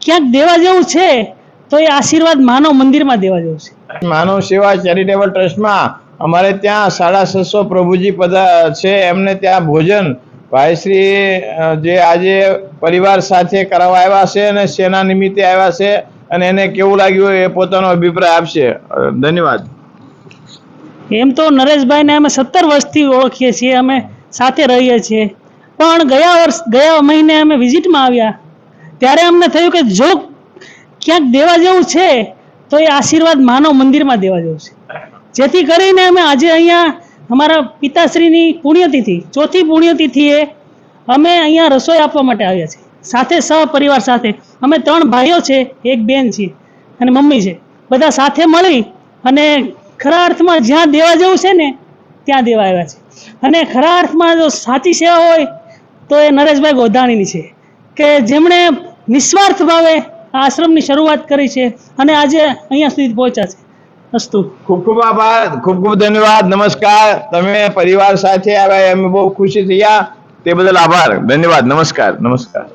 ક્યાંક દેવા જેવું છે તો એ આશીર્વાદ માનવ મંદિરમાં દેવા જેવું છે. માનવ સેવા ચેરિટેબલ ટ્રસ્ટમાં અમારે ત્યાં 650 પ્રભુજી છે, એમને ત્યાં ભોજન ભાઈશ્રી જે આજે પરિવાર સાથે કરાવવા આવ્યા છે અને સેના નિમિત્તે આવ્યા છે, અને એને કેવું લાગ્યું એ પોતાનો અભિપ્રાય આપશે. ધન્યવાદ. એમ તો નરેશભાઈને અમે 17 વર્ષથી ઓળખીએ છીએ, અમે સાથે રહીએ છીએ, પણ ગયા મહિને અમે વિઝિટમાં આવ્યા ત્યારે અમને થયું કે જો ક્યાંક દેવા જેવું છે તો એ આશીર્વાદ માનવ મંદિરમાં દેવા જેવું છે. જેથી કરીને અમે આજે અહીંયા અમારા પિતાશ્રીની પુણ્યતિથિ, ચોથી પુણ્યતિથિએ અમે અહીંયા રસોઈ આપવા માટે આવ્યા છીએ, સાથે સહપરિવાર સાથે. અમે 3 ભાઈઓ છે, 1 બેન છે અને મમ્મી છે, બધા સાથે મળી અને ખરા અર્થમાં જ્યાં દેવા જેવું છે ને ત્યાં દેવા આવ્યા છે. અને ખરા અર્થમાં જો સાચી સેવા હોય તો એ નરેશભાઈ ગોધાણીની છે, કે જેમણે નિસ્વાર્થ ભાવે આ આશ્રમની શરૂઆત કરી છે અને આજે અહીંયા સુધી પહોંચ્યા છે. અસ્તુ. ખૂબ ખૂબ આભાર, ખૂબ ખૂબ ધન્યવાદ. નમસ્કાર. તમે પરિવાર સાથે આવ્યા, અમે બહુ ખુશી થયા, તે બદલ આભાર. ધન્યવાદ. નમસ્કાર. નમસ્કાર.